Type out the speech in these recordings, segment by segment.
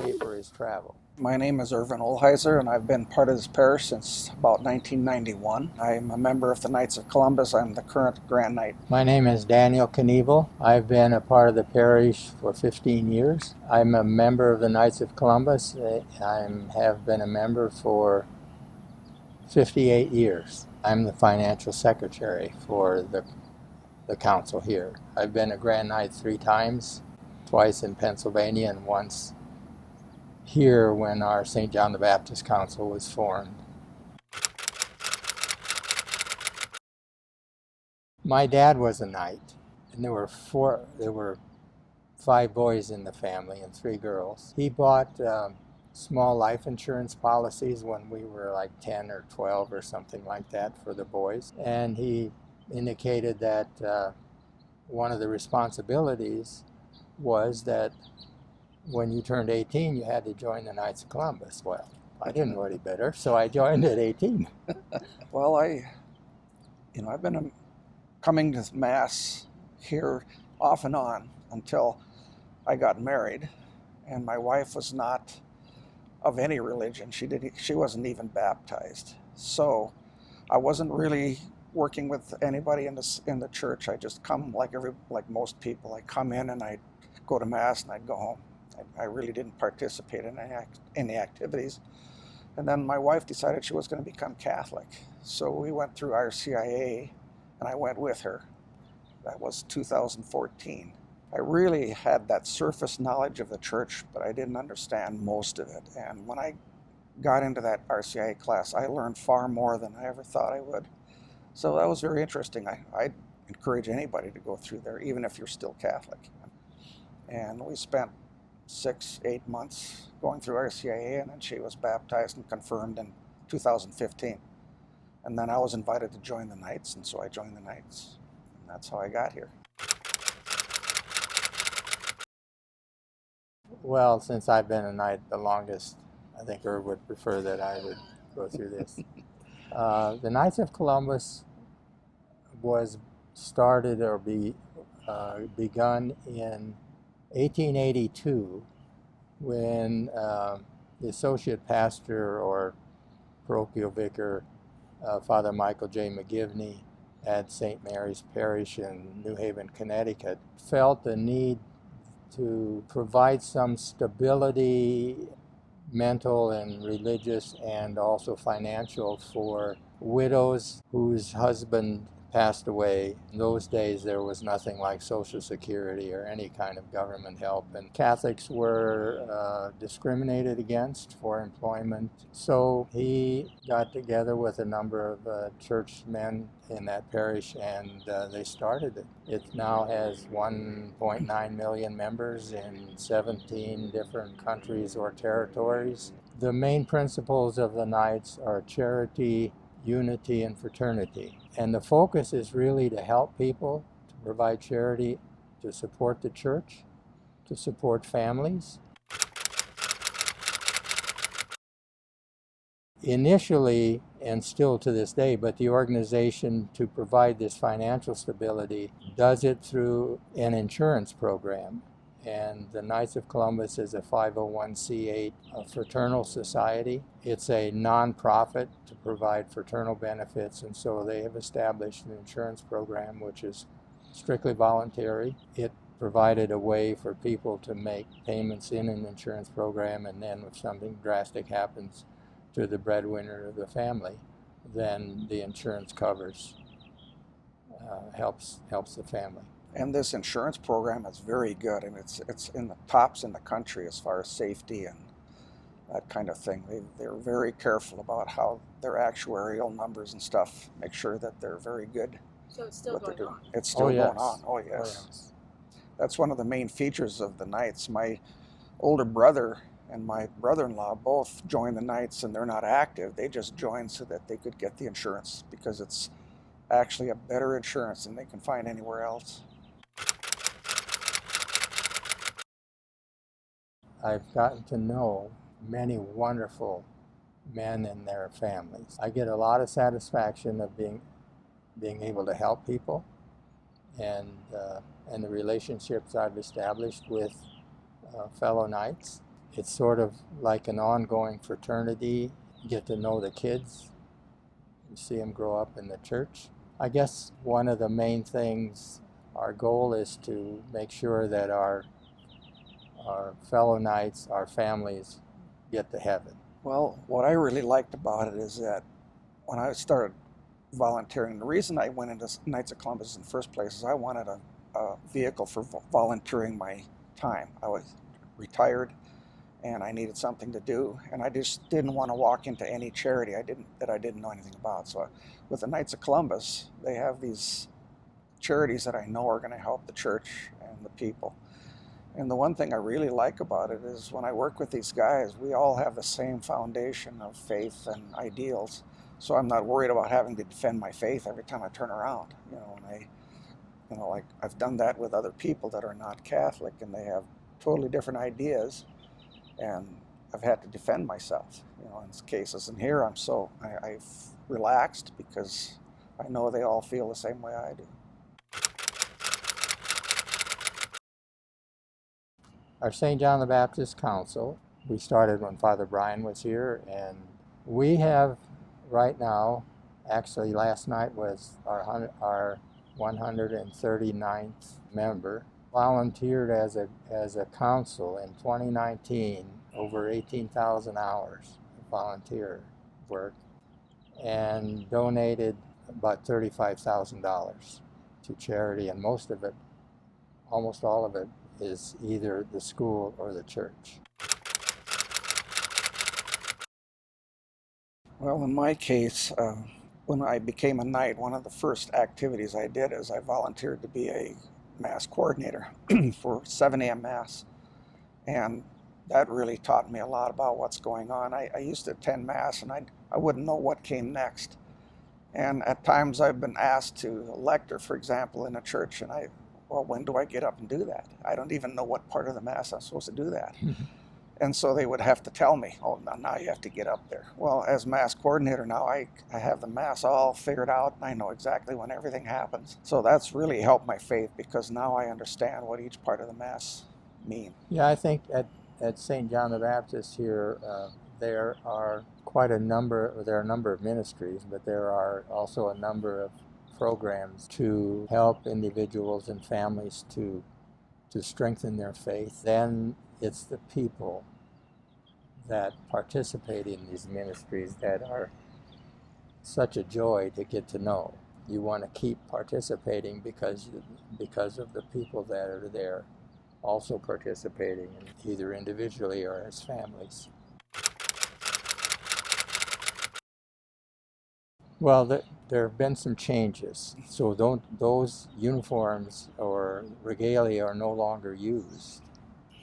pay for his travel. My name is Ervin Olheiser, and I've been part of this parish since about 1991. I'm a member of the Knights of Columbus. I'm the current Grand Knight. My name is Daniel Knievel. I've been a part of the parish for 15 years. I'm a member of the Knights of Columbus. I have been a member for 58 years. I'm the financial secretary for the council here. I've been a Grand Knight 3 times, twice in Pennsylvania and once here when our St. John the Baptist Council was formed. My dad was a knight, and there were 5 boys in the family and 3 girls. He bought small life insurance policies when we were like 10 or 12 or something like that for the boys, and he indicated that one of the responsibilities was that when you turned 18, you had to join the Knights of Columbus. Well, I didn't know any better, so I joined at 18. Well, I've been coming to Mass here off and on until I got married, and my wife was not of any religion. She wasn't even baptized. So I wasn't really working with anybody in the church. I just come like most people. I come in and I'd go to Mass and I'd go home. I really didn't participate in any activities. And then my wife decided she was going to become Catholic. So we went through RCIA, and I went with her. That was 2014. I really had that surface knowledge of the church, but I didn't understand most of it. And when I got into that RCIA class, I learned far more than I ever thought I would. So that was very interesting. I'd encourage anybody to go through there, even if you're still Catholic. And we spent 6-8 months going through RCIA, and then she was baptized and confirmed in 2015. And then I was invited to join the Knights, and so I joined the Knights. And that's how I got here. Well, since I've been a knight the longest, I think Irv would prefer that I would go through this. The Knights of Columbus was started or begun in 1882 when the associate pastor or parochial vicar, Father Michael J. McGivney at St. Mary's Parish in New Haven, Connecticut, felt the need to provide some stability, mental and religious and also financial, for widows whose husband passed away. In those days there was nothing like Social Security or any kind of government help, and Catholics were discriminated against for employment. So he got together with a number of church men in that parish, and they started it. It now has 1.9 million members in 17 different countries or territories. The main principles of the Knights are charity, unity, and fraternity. And the focus is really to help people, to provide charity, to support the church, to support families. Initially, and still to this day, but the organization to provide this financial stability does it through an insurance program. And the Knights of Columbus is a 501c8 fraternal society. It's a non-profit to provide fraternal benefits, and so they have established an insurance program which is strictly voluntary. It provided a way for people to make payments in an insurance program, and then if something drastic happens to the breadwinner of the family, then the insurance covers, helps the family. And this insurance program is very good. I mean, it's in the tops in the country as far as safety and that kind of thing. They're very careful about how their actuarial numbers and stuff make sure that they're very good. So it's still going on? It's still yes. going on. Oh, yes. That's one of the main features of the Knights. My older brother and my brother-in-law both joined the Knights, and they're not active. They just joined so that they could get the insurance, because it's actually a better insurance than they can find anywhere else. I've gotten to know many wonderful men and their families. I get a lot of satisfaction of being able to help people, and the relationships I've established with fellow Knights. it's sort of like an ongoing fraternity. You get to know the kids, you see them grow up in the church. I guess one of the main things, our goal is to make sure that our fellow Knights, our families, get to heaven. Well, what I really liked about it is that when I started volunteering, the reason I went into Knights of Columbus in the first place is I wanted a vehicle for volunteering my time. I was retired and I needed something to do, and I just didn't want to walk into any charity that I didn't know anything about. So with the Knights of Columbus, they have these charities that I know are going to help the church and the people. And the one thing I really like about it is when I work with these guys, we all have the same foundation of faith and ideals. So I'm not worried about having to defend my faith every time I turn around. Like I've done that with other people that are not Catholic, and they have totally different ideas, and I've had to defend myself, in cases. And here I've relaxed because I know they all feel the same way I do. Our St. John the Baptist Council, we started when Father Brian was here, and we have right now, actually last night was our 139th member, volunteered as a council in 2019, over 18,000 hours of volunteer work, and donated about $35,000 to charity, and most of it, almost all of it, is either the school or the church. Well, in my case, when I became a knight, one of the first activities I did is I volunteered to be a Mass coordinator for 7 a.m. Mass. And that really taught me a lot about what's going on. I used to attend Mass, and I wouldn't know what came next. And at times I've been asked to lector, for example, in a church, and well, when do I get up and do that? I don't even know what part of the Mass I'm supposed to do that. And so they would have to tell me, oh, now you have to get up there. Well, as Mass coordinator now, I have the Mass all figured out, and I know exactly when everything happens. So that's really helped my faith, because now I understand what each part of the Mass mean. Yeah, I think at St. John the Baptist here, there are a number of ministries, but there are also a number of programs to help individuals and families to strengthen their faith. Then it's the people that participate in these ministries that are such a joy to get to know. You want to keep participating because of the people that are there also participating, either individually or as families. Well, there have been some changes. So those uniforms or regalia are no longer used.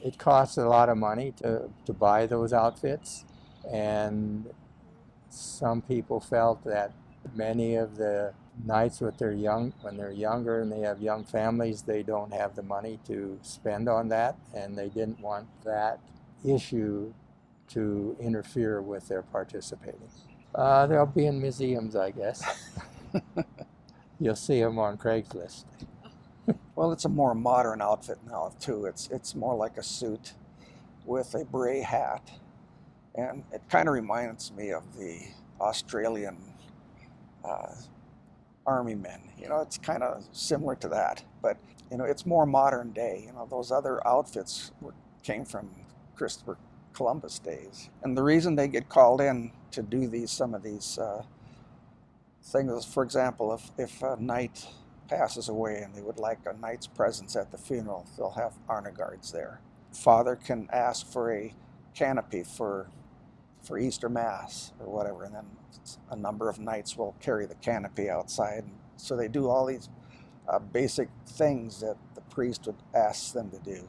It costs a lot of money to buy those outfits, and some people felt that many of the knights when they're younger and they have young families, they don't have the money to spend on that, and they didn't want that issue to interfere with their participating. They'll be in museums, I guess. You'll see them on Craigslist. Well, it's a more modern outfit now, too. It's more like a suit with a beret hat. And it kind of reminds me of the Australian army men. It's kind of similar to that. But, it's more modern day. Those other outfits came from Christopher Columbus days. And the reason they get called in to do some of these things, for example, if a knight passes away and they would like a knight's presence at the funeral, they'll have honor guards there. Father can ask for a canopy for Easter Mass or whatever, and then a number of knights will carry the canopy outside. So they do all these basic things that the priest would ask them to do.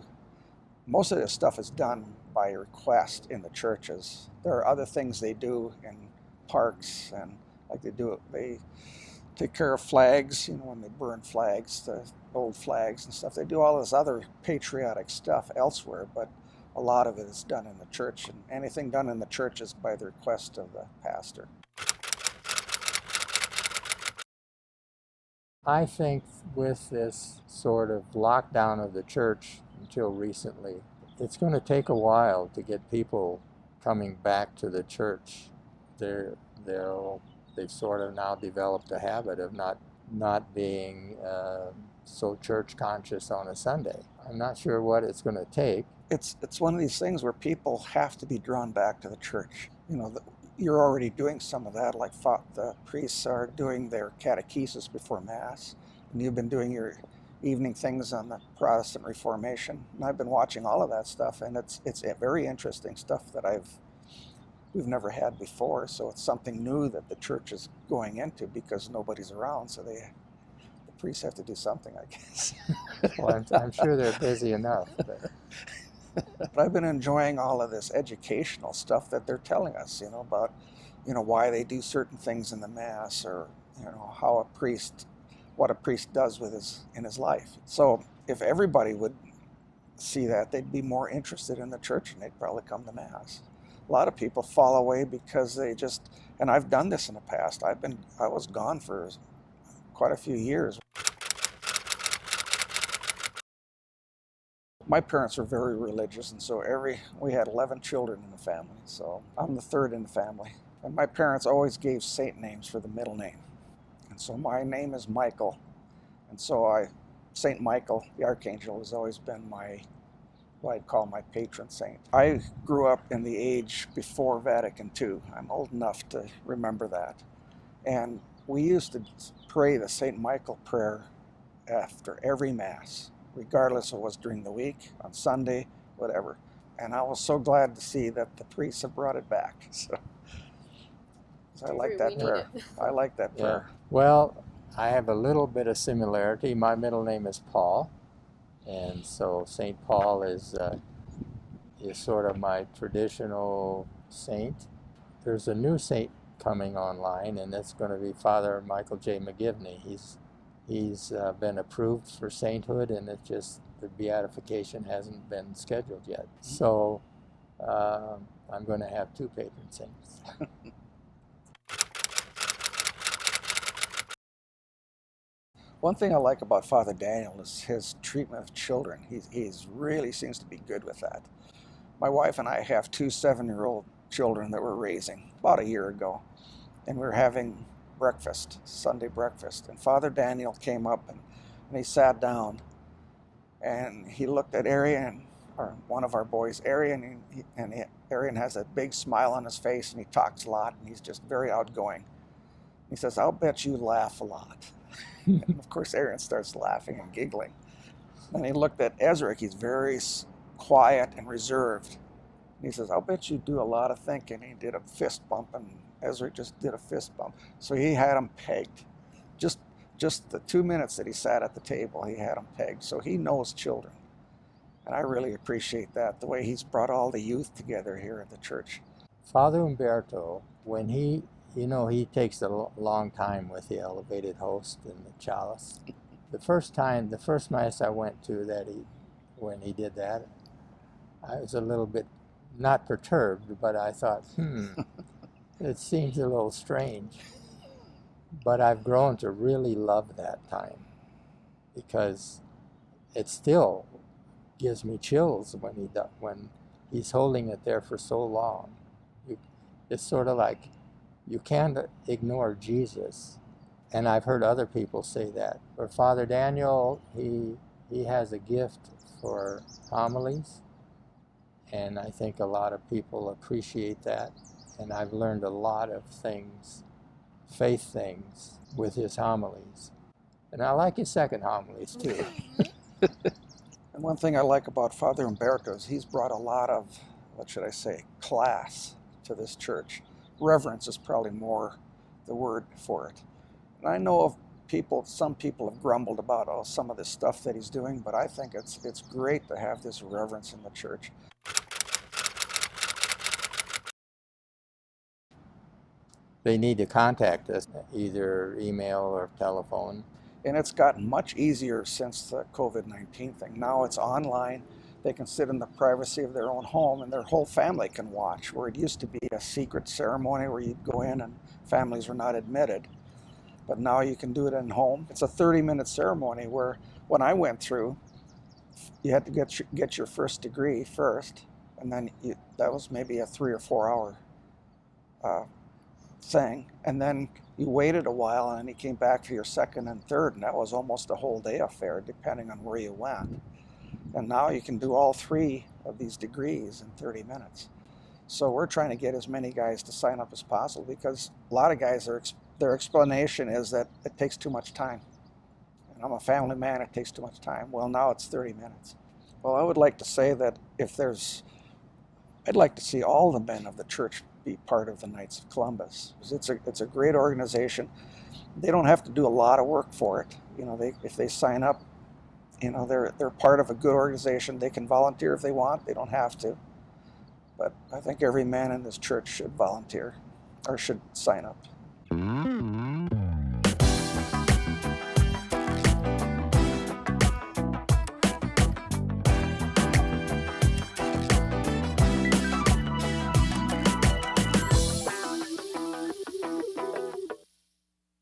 Most of this stuff is done by request in the churches. There are other things they do in parks, and they take care of flags, when they burn flags, the old flags and stuff. They do all this other patriotic stuff elsewhere, but a lot of it is done in the church, and anything done in the church is by the request of the pastor. I think with this sort of lockdown of the church until recently, it's going to take a while to get people coming back to the church. They've sort of now developed a habit of not being so church conscious on a Sunday. I'm not sure what it's going to take. It's one of these things where people have to be drawn back to the church. You're already doing some of that, like the priests are doing their catechesis before Mass, and you've been doing your evening things on the Protestant Reformation. And I've been watching all of that stuff, and it's very interesting stuff that we've never had before. So it's something new that the church is going into because nobody's around. So the priests have to do something, I guess. Well, I'm sure they're busy enough. But I've been enjoying all of this educational stuff that they're telling us, about, why they do certain things in the Mass, or, what a priest does in his life. So if everybody would see that, they'd be more interested in the church, and they'd probably come to Mass. A lot of people fall away because and I've done this in the past. I was gone for quite a few years. My parents were very religious, and so we had 11 children in the family, so I'm the third in the family. And my parents always gave saint names for the middle name. And so my name is Michael, and so Saint Michael, the Archangel, has always been what I'd call my patron saint. I grew up in the age before Vatican II. I'm old enough to remember that. And we used to pray the Saint Michael prayer after every Mass, regardless if it was during the week, on Sunday, whatever. And I was so glad to see that the priests have brought it back. So I like that prayer. I like that prayer. Yeah. Well, I have a little bit of similarity. My middle name is Paul, and so St. Paul is sort of my traditional saint. There's a new saint coming online, and that's going to be Father Michael J. McGivney. He's been approved for sainthood, and the beatification hasn't been scheduled yet. So I'm going to have two patron saints. One thing I like about Father Daniel is his treatment of children. He really seems to be good with that. My wife and I have two 7-year-old children that we're raising about a year ago, and we're having breakfast, Sunday breakfast, and Father Daniel came up and he sat down, and he looked at Arian, or one of our boys, Arian, and Arian has a big smile on his face, and he talks a lot, and he's just very outgoing. He says, "I'll bet you laugh a lot." And of course, Ervin starts laughing and giggling. And he looked at Ezra. He's very quiet and reserved. And he says, "I'll bet you do a lot of thinking." He did a fist bump, and Ezra just did a fist bump. So he had him pegged. Just the 2 minutes that he sat at the table, he had him pegged. So he knows children. And I really appreciate that, the way he's brought all the youth together here at the church. Father Umberto, when he takes a long time with the elevated host and the chalice. The first Mass I went to when he did that, I was a little bit, not perturbed, but I thought, it seems a little strange. But I've grown to really love that time, because it still gives me chills when he's holding it there for so long. It's sort of like, you can't ignore Jesus. And I've heard other people say that. But Father Daniel, he has a gift for homilies, and I think a lot of people appreciate that. And I've learned a lot of things, faith things, with his homilies. And I like his second homilies too. And one thing I like about Father Umberto is he's brought a lot of, class to this church. Reverence is probably more the word for it. And I know of some people have grumbled about some of this stuff that he's doing, but I think it's great to have this reverence in the church. They need to contact us, either email or telephone. And it's gotten much easier since the COVID-19 thing. Now it's online. They can sit in the privacy of their own home, and their whole family can watch, where it used to be a secret ceremony where you'd go in and families were not admitted. But now you can do it at home. It's a 30-minute ceremony, where when I went through, you had to get your first degree first, and then that was maybe a 3 or 4 hour thing, and then you waited a while, and then you came back for your second and third, and that was almost a whole day affair, depending on where you went. And now you can do all 3 of these degrees in 30 minutes. So we're trying to get as many guys to sign up as possible, because a lot of guys, their explanation is that it takes too much time. And I'm a family man, it takes too much time. Well, now it's 30 minutes. Well, I would like to say that I'd like to see all the men of the church be part of the Knights of Columbus. It's a great organization. They don't have to do a lot of work for it. If they sign up, they're part of a good organization. They can volunteer if they want. They don't have to. But I think every man in this church should volunteer or should sign up.